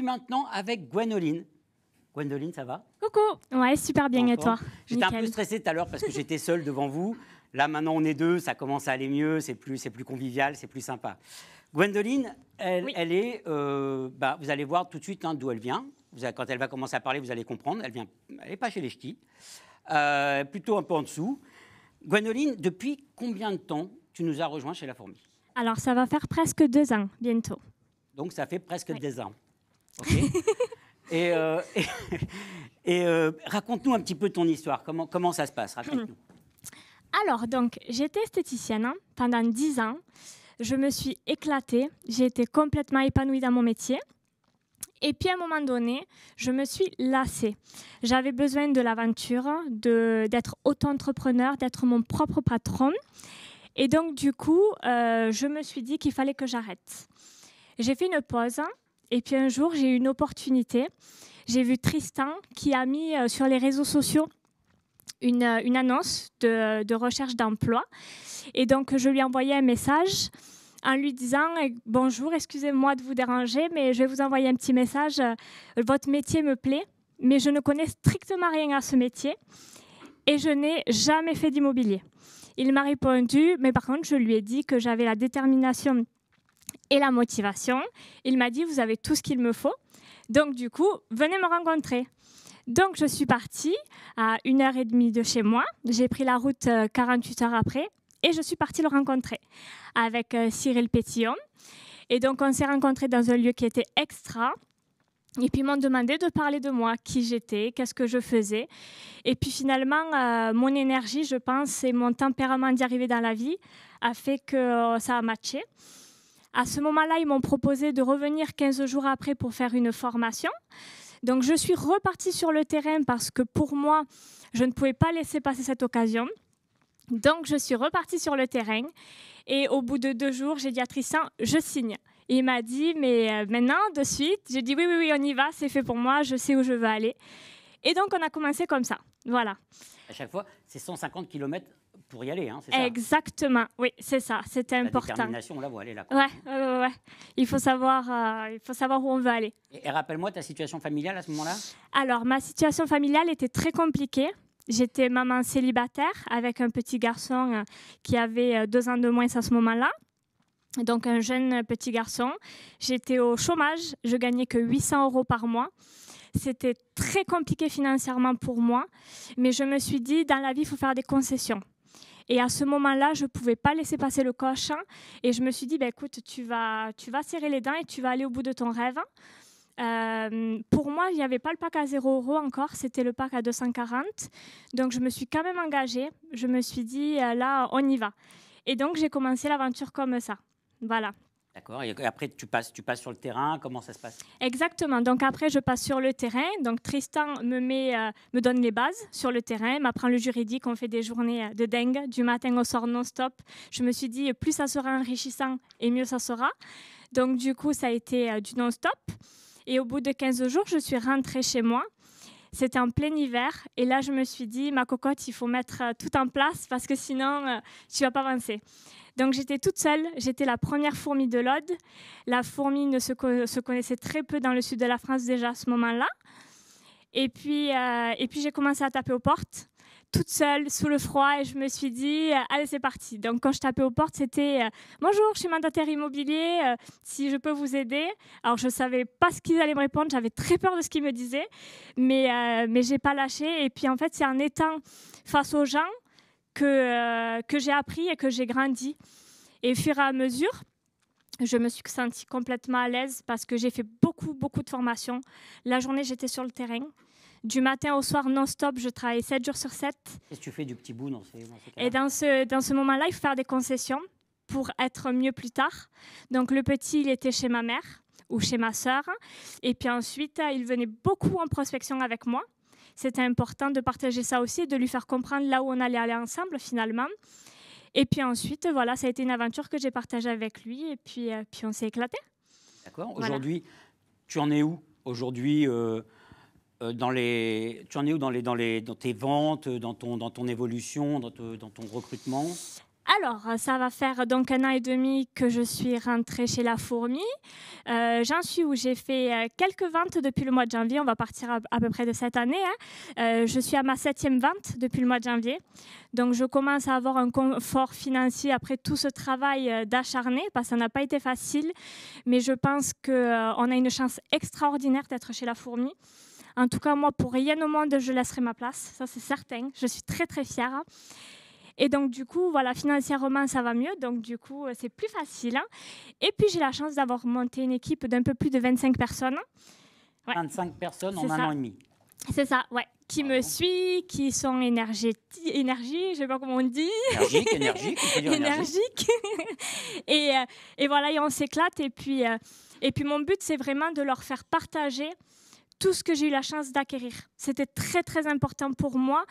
maintenant avec Gwénoline. Gwénoline, ça va? Coucou. Ouais, super bien, et toi? J'étais un peu stressée tout à l'heure parce que j'étais seule devant vous. Là, maintenant, on est deux, ça commence à aller mieux, c'est plus convivial, c'est plus sympa. Gwénoline, elle est... vous allez voir tout de suite d'où elle vient. Quand elle va commencer à parler, vous allez comprendre. Elle n'est pas chez les ch'tis, plutôt un peu en dessous. Gwénoline, depuis combien de temps tu nous as rejoints chez La Fourmi? Alors, ça va faire presque 2 ans, bientôt. Donc, ça fait presque 2 ans. OK. Et raconte-nous un petit peu ton histoire. Comment ça se passe? Raconte-nous. Alors, donc, j'étais esthéticienne pendant 10 ans. Je me suis éclatée. J'ai été complètement épanouie dans mon métier. Et puis, à un moment donné, je me suis lassée. J'avais besoin de l'aventure, d'être auto-entrepreneur, d'être mon propre patron. Et donc, du coup, je me suis dit qu'il fallait que j'arrête. J'ai fait une pause. Et puis, un jour, j'ai eu une opportunité. J'ai vu Tristan qui a mis sur les réseaux sociaux une annonce de recherche d'emploi. Et donc, je lui ai envoyé un message en lui disant « Bonjour, excusez-moi de vous déranger, mais je vais vous envoyer un petit message. Votre métier me plaît, mais je ne connais strictement rien à ce métier et je n'ai jamais fait d'immobilier. » Il m'a répondu, mais par contre, je lui ai dit que j'avais la détermination et la motivation. Il m'a dit « Vous avez tout ce qu'il me faut. Donc, du coup, venez me rencontrer. » Donc, je suis partie à 1h30 de chez moi. J'ai pris la route 48 heures après et je suis partie le rencontrer avec Cyril Pétillon. Et donc, on s'est rencontrés dans un lieu qui était extra. Et puis, ils m'ont demandé de parler de moi, qui j'étais, qu'est-ce que je faisais. Et puis, finalement, mon énergie, je pense, et mon tempérament d'y arriver dans la vie a fait que ça a matché. À ce moment-là, ils m'ont proposé de revenir 15 jours après pour faire une formation. Donc, je suis repartie sur le terrain parce que pour moi, je ne pouvais pas laisser passer cette occasion. Donc, je suis repartie sur le terrain et au bout de 2 jours, j'ai dit à Tristan, je signe. Et il m'a dit, mais maintenant, de suite? J'ai dit, oui, on y va, c'est fait pour moi, je sais où je veux aller. Et donc, on a commencé comme ça, voilà. À chaque fois, c'est 150 km pour y aller, hein, c'est ça? Exactement, oui, c'est ça, c'était important. La détermination, on la voit, elle est là. Ouais. Il faut savoir où on veut aller. Et rappelle-moi ta situation familiale à ce moment-là? Alors, ma situation familiale était très compliquée. J'étais maman célibataire avec un petit garçon qui avait 2 ans de moins à ce moment-là. Donc, un jeune petit garçon. J'étais au chômage, je gagnais que 800 € par mois. C'était très compliqué financièrement pour moi, mais je me suis dit, dans la vie, il faut faire des concessions. Et à ce moment-là, je ne pouvais pas laisser passer le coche. Et je me suis dit, écoute, tu vas serrer les dents et tu vas aller au bout de ton rêve. Pour moi, il n'y avait pas le pack à 0 € encore, c'était le pack à 240. Donc, je me suis quand même engagée. Je me suis dit, là, on y va. Et donc, j'ai commencé l'aventure comme ça. Voilà. D'accord. Et après, tu passes sur le terrain. Comment ça se passe? Exactement. Donc, après, je passe sur le terrain. Donc, Tristan me donne les bases sur le terrain, m'apprend le juridique. On fait des journées de dingue, du matin au soir non-stop. Je me suis dit, plus ça sera enrichissant et mieux ça sera. Donc, du coup, ça a été du non-stop. Et au bout de 15 jours, je suis rentrée chez moi. C'était en plein hiver. Et là, je me suis dit, ma cocotte, il faut mettre tout en place parce que sinon, tu ne vas pas avancer. Donc, j'étais toute seule. J'étais la première fourmi de l'Aude. La fourmi se connaissait très peu dans le sud de la France déjà à ce moment-là. Et puis j'ai commencé à taper aux portes, toute seule, sous le froid. Et je me suis dit, allez, c'est parti. Donc, quand je tapais aux portes, c'était « Bonjour, je suis mandataire immobilier. Si je peux vous aider ?» Alors, je ne savais pas ce qu'ils allaient me répondre. J'avais très peur de ce qu'ils me disaient. Mais je n'ai pas lâché. Et puis, en fait, c'est en étant face aux gens que j'ai appris et que j'ai grandi. Et au fur et à mesure, je me suis sentie complètement à l'aise parce que j'ai fait beaucoup de formations. La journée, j'étais sur le terrain. Du matin au soir, non-stop, je travaillais 7 jours sur 7. Qu'est-ce que tu fais du petit bout dans ces cas-là? Et dans ce moment-là, il faut faire des concessions pour être mieux plus tard. Donc, le petit, il était chez ma mère ou chez ma sœur. Et puis ensuite, il venait beaucoup en prospection avec moi. C'était important de partager ça aussi et de lui faire comprendre là où on allait aller ensemble finalement. Et puis ensuite, voilà, ça a été une aventure que j'ai partagée avec lui et puis on s'est éclaté. D'accord. Voilà. Aujourd'hui, tu en es où? Aujourd'hui, tu en es où dans tes ventes, dans ton évolution, dans ton recrutement? Alors, ça va faire donc 1 an et demi que je suis rentrée chez La Fourmi. J'en suis où j'ai fait quelques ventes depuis le mois de janvier. On va partir à peu près de cette année, hein. Je suis à ma 7e vente depuis le mois de janvier. Donc, je commence à avoir un confort financier après tout ce travail d'acharné, parce que ça n'a pas été facile. Mais je pense qu'on a une chance extraordinaire d'être chez La Fourmi. En tout cas, moi, pour rien au monde, je laisserai ma place. Ça, c'est certain. Je suis très, très fière. Et donc, du coup, voilà, financièrement, ça va mieux. Donc, du coup, c'est plus facile, hein. Et puis, j'ai la chance d'avoir monté une équipe d'un peu plus de 25 personnes. Ouais. 25 personnes en 1 an et demi. C'est ça, ouais. Qui me suit, qui sont énergie, je sais pas comment on dit. Énergique, on peut dire énergique. Et voilà, et on s'éclate. Et puis, mon but, c'est vraiment de leur faire partager tout ce que j'ai eu la chance d'acquérir. C'était très, très important pour moi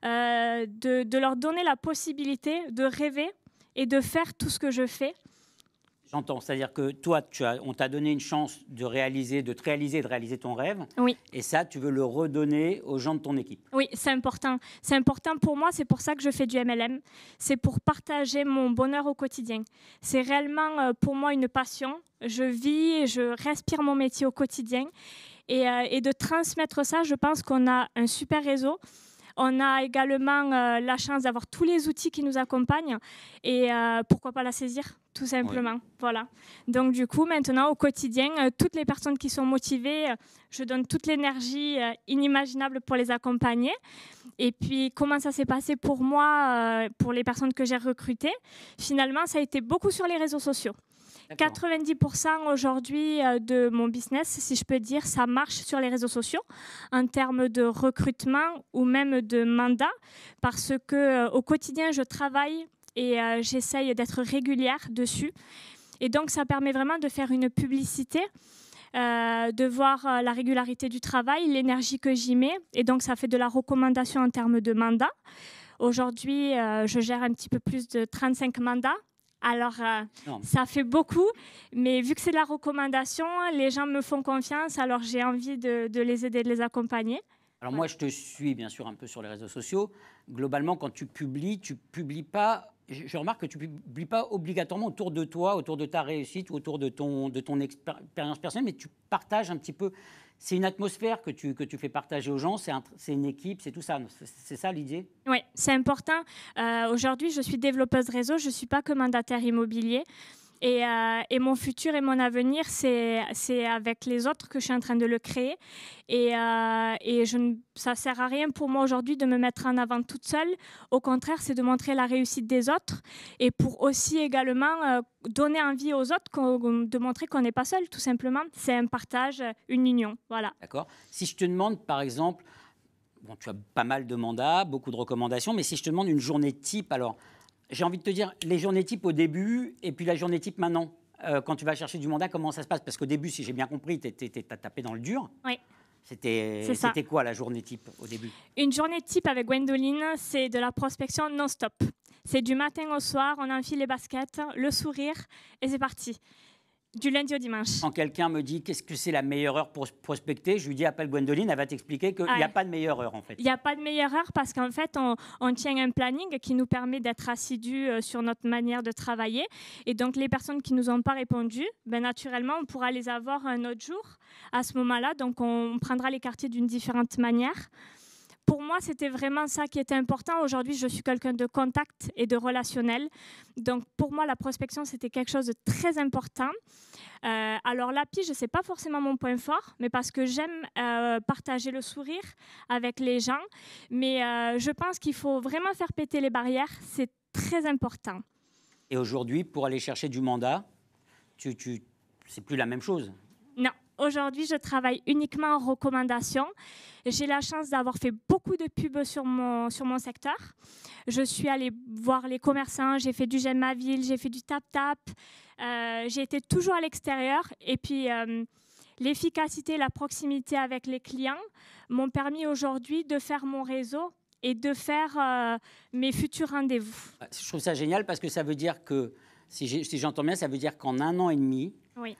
de leur donner la possibilité de rêver et de faire tout ce que je fais. J'entends, c'est-à-dire que toi, on t'a donné une chance de réaliser ton rêve. Oui. Et ça, tu veux le redonner aux gens de ton équipe. Oui, c'est important. C'est important pour moi, c'est pour ça que je fais du MLM. C'est pour partager mon bonheur au quotidien. C'est réellement pour moi une passion. Je vis et je respire mon métier au quotidien. Et de transmettre ça, je pense qu'on a un super réseau. On a également la chance d'avoir tous les outils qui nous accompagnent et pourquoi pas la saisir, tout simplement. Oui. Voilà. Donc du coup, maintenant, au quotidien, toutes les personnes qui sont motivées, je donne toute l'énergie inimaginable pour les accompagner. Et puis, comment ça s'est passé pour moi, pour les personnes que j'ai recrutées? Finalement, ça a été beaucoup sur les réseaux sociaux. 90% aujourd'hui de mon business, si je peux dire, ça marche sur les réseaux sociaux en termes de recrutement ou même de mandat, parce que au quotidien, je travaille et j'essaye d'être régulière dessus. Et donc, ça permet vraiment de faire une publicité, de voir la régularité du travail, l'énergie que j'y mets. Et donc, ça fait de la recommandation en termes de mandat. Aujourd'hui, je gère un petit peu plus de 35 mandats. Alors, ça fait beaucoup, mais vu que c'est de la recommandation, les gens me font confiance, alors j'ai envie de les aider, de les accompagner. Alors moi, je te suis bien sûr un peu sur les réseaux sociaux. Globalement, quand tu publies pas, je remarque que tu ne publies pas obligatoirement autour de toi, autour de ta réussite ou autour de ton expérience personnelle, mais tu partages un petit peu. C'est une atmosphère que tu fais partager aux gens, c'est une équipe, c'est tout ça. C'est ça l'idée? Oui, c'est important. Aujourd'hui, je suis développeuse réseau, je ne suis pas que mandataire immobilier. Et mon futur et mon avenir, c'est avec les autres que je suis en train de le créer. Ça ne sert à rien pour moi aujourd'hui de me mettre en avant toute seule. Au contraire, c'est de montrer la réussite des autres et pour aussi également donner envie aux autres de montrer qu'on n'est pas seul, tout simplement. C'est un partage, une union. Voilà. D'accord. Si je te demande, par exemple, bon, tu as pas mal de mandats, beaucoup de recommandations, mais si je te demande une journée type, alors... J'ai envie de te dire, les journées types au début et puis la journée type maintenant, quand tu vas chercher du mandat, comment ça se passe? Parce qu'au début, si j'ai bien compris, tu as tapé dans le dur. Oui. C'était quoi la journée type au début? Une journée type avec Gwendoline, c'est de la prospection non-stop. C'est du matin au soir, on enfile les baskets, le sourire et c'est parti. Du lundi au dimanche. Quand quelqu'un me dit qu'est-ce que c'est la meilleure heure pour prospecter, je lui dis appelle Gwendoline, elle va t'expliquer qu'il n'y a pas de meilleure heure en fait. Il n'y a pas de meilleure heure parce qu'en fait on tient un planning qui nous permet d'être assidus sur notre manière de travailler. Et donc les personnes qui ne nous ont pas répondu, ben, naturellement on pourra les avoir un autre jour à ce moment-là. Donc on prendra les quartiers d'une différente manière. Pour moi, c'était vraiment ça qui était important. Aujourd'hui, je suis quelqu'un de contact et de relationnel. Donc, pour moi, la prospection, c'était quelque chose de très important. Alors, la pige, ce n'est pas forcément mon point fort, mais parce que j'aime partager le sourire avec les gens. Mais je pense qu'il faut vraiment faire péter les barrières. C'est très important. Et aujourd'hui, pour aller chercher du mandat, c'est plus la même chose? Non. Aujourd'hui, je travaille uniquement en recommandation. J'ai la chance d'avoir fait beaucoup de pubs sur mon secteur. Je suis allée voir les commerçants, j'ai fait du J'aime ma ville, j'ai fait du tap-tap. J'ai été toujours à l'extérieur. Et puis, l'efficacité, la proximité avec les clients m'ont permis aujourd'hui de faire mon réseau et de faire mes futurs rendez-vous. Je trouve ça génial parce que ça veut dire que, si j'entends bien, ça veut dire qu'en 1 an et demi, oui.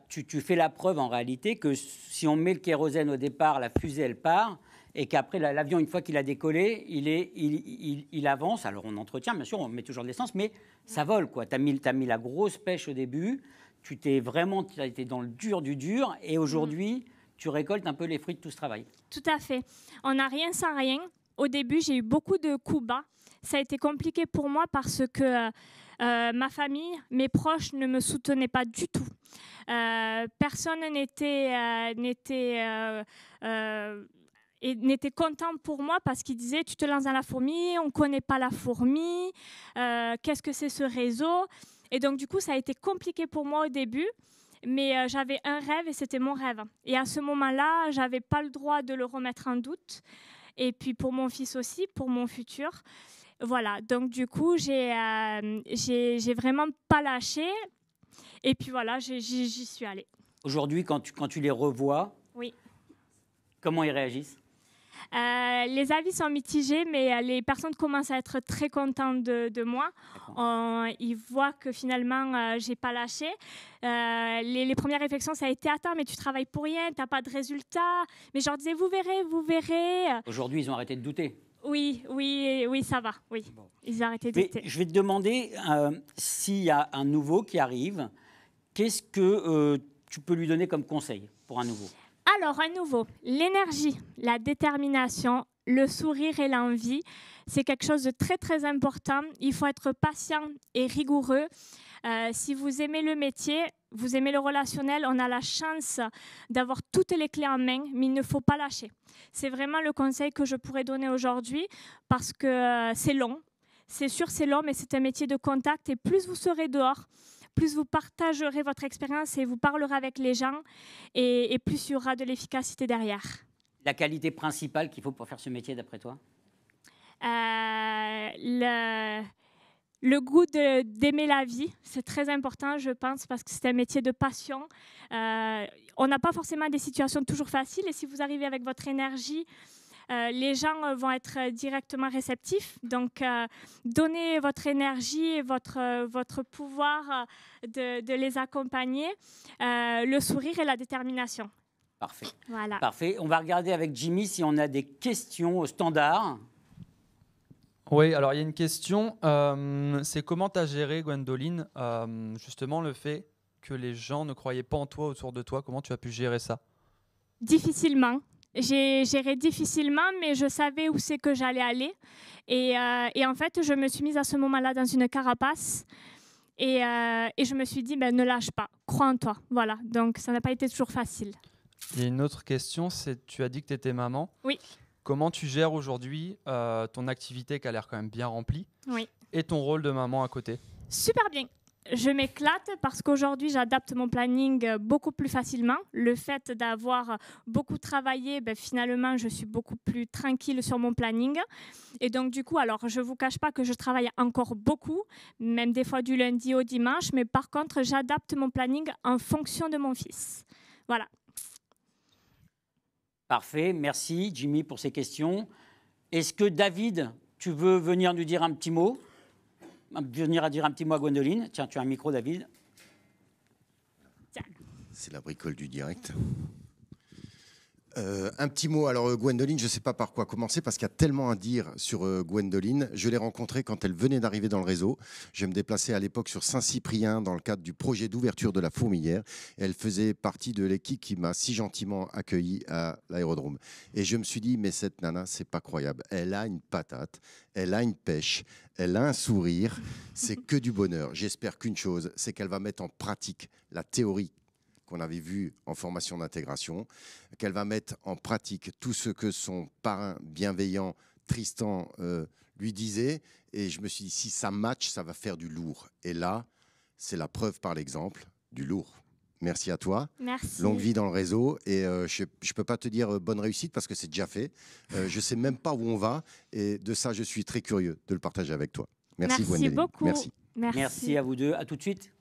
Tu fais la preuve en réalité que si on met le kérosène au départ, la fusée elle part, et qu'après l'avion, une fois qu'il a décollé, il avance. Alors on entretient, bien sûr, on met toujours de l'essence, mais ça vole, quoi. Tu as mis la grosse pêche au début, tu as été dans le dur du dur, et aujourd'hui, tu récoltes un peu les fruits de tout ce travail. Tout à fait. On n'a rien sans rien. Au début, j'ai eu beaucoup de coups bas. Ça a été compliqué pour moi parce que ma famille, mes proches ne me soutenaient pas du tout. Personne n'était content pour moi parce qu'ils disaient « tu te lances dans la fourmi, on ne connaît pas la fourmi, qu'est-ce que c'est ce réseau ?» Et donc du coup, ça a été compliqué pour moi au début. Mais j'avais un rêve et c'était mon rêve. Et à ce moment-là, je n'avais pas le droit de le remettre en doute. Et puis pour mon fils aussi, pour mon futur. Voilà, donc du coup, j'ai vraiment pas lâché. Et puis voilà, j'y suis allée. Aujourd'hui, quand tu les revois, oui. Comment ils réagissent ? Les avis sont mitigés, mais les personnes commencent à être très contentes de moi. Ils voient que finalement, je n'ai pas lâché. Les premières réflexions, ça a été « Attends, mais tu travailles pour rien, tu n'as pas de résultats. » Mais je leur disais « Vous verrez, vous verrez. » Aujourd'hui, ils ont arrêté de douter. Oui, ça va. Oui. Bon. Ils ont arrêté de douter. Je vais te demander, s'il y a un nouveau qui arrive, qu'est-ce que tu peux lui donner comme conseil pour un nouveau ? Alors, à nouveau, l'énergie, la détermination, le sourire et l'envie, c'est quelque chose de très, très important. Il faut être patient et rigoureux. Si vous aimez le métier, vous aimez le relationnel, on a la chance d'avoir toutes les clés en main, mais il ne faut pas lâcher. C'est vraiment le conseil que je pourrais donner aujourd'hui parce que c'est long. C'est sûr, c'est long, mais c'est un métier de contact et plus vous serez dehors, plus vous partagerez votre expérience et vous parlerez avec les gens et plus il y aura de l'efficacité derrière. La qualité principale qu'il faut pour faire ce métier, d'après toi ? Le goût d'aimer la vie, c'est très important, je pense, parce que c'est un métier de passion. On n'a pas forcément des situations toujours faciles et si vous arrivez avec votre énergie, les gens vont être directement réceptifs. Donc, donnez votre énergie et votre pouvoir de les accompagner, le sourire et la détermination. Parfait. Voilà. Parfait. On va regarder avec Jimmy si on a des questions au standard. Oui, alors il y a une question. C'est comment tu as géré, Gwendoline, justement le fait que les gens ne croyaient pas en toi autour de toi. Comment tu as pu gérer ça ? Difficilement. J'ai géré difficilement, mais je savais où c'est que j'allais aller. Et en fait, je me suis mise à ce moment-là dans une carapace. Et je me suis dit, ne lâche pas, crois en toi. Voilà, donc ça n'a pas été toujours facile. Il y a une autre question, c'est tu as dit que tu étais maman. Oui. Comment tu gères aujourd'hui ton activité qui a l'air quand même bien remplie, oui, et ton rôle de maman à côté ? Super bien. Je m'éclate parce qu'aujourd'hui, j'adapte mon planning beaucoup plus facilement. Le fait d'avoir beaucoup travaillé, finalement, je suis beaucoup plus tranquille sur mon planning. Et donc, du coup, alors, je ne vous cache pas que je travaille encore beaucoup, même des fois du lundi au dimanche. Mais par contre, j'adapte mon planning en fonction de mon fils. Voilà. Parfait. Merci, Jimmy, pour ces questions. Est-ce que, David, tu veux venir nous dire un petit mot ? Venir à dire un petit mot à Gwendoline. Tiens, tu as un micro, David. C'est la bricole du direct. Un petit mot. Alors, Gwendoline, je ne sais pas par quoi commencer parce qu'il y a tellement à dire sur Gwendoline. Je l'ai rencontrée quand elle venait d'arriver dans le réseau. Je me déplaçais à l'époque sur Saint-Cyprien dans le cadre du projet d'ouverture de la fourmilière. Elle faisait partie de l'équipe qui m'a si gentiment accueilli à l'aérodrome. Et je me suis dit, mais cette nana, c'est pas croyable. Elle a une patate, elle a une pêche, elle a un sourire. C'est que du bonheur. J'espère qu'une chose, c'est qu'elle va mettre en pratique la théorie qu'on avait vu en formation d'intégration, qu'elle va mettre en pratique tout ce que son parrain bienveillant, Tristan, lui disait. Et je me suis dit, si ça match, ça va faire du lourd. Et là, c'est la preuve par l'exemple du lourd. Merci à toi. Merci. Longue vie dans le réseau. Et je ne peux pas te dire bonne réussite parce que c'est déjà fait. Je ne sais même pas où on va. Et de ça, je suis très curieux de le partager avec toi. Merci Gwendoline. Beaucoup. Merci. Merci à vous deux. À tout de suite.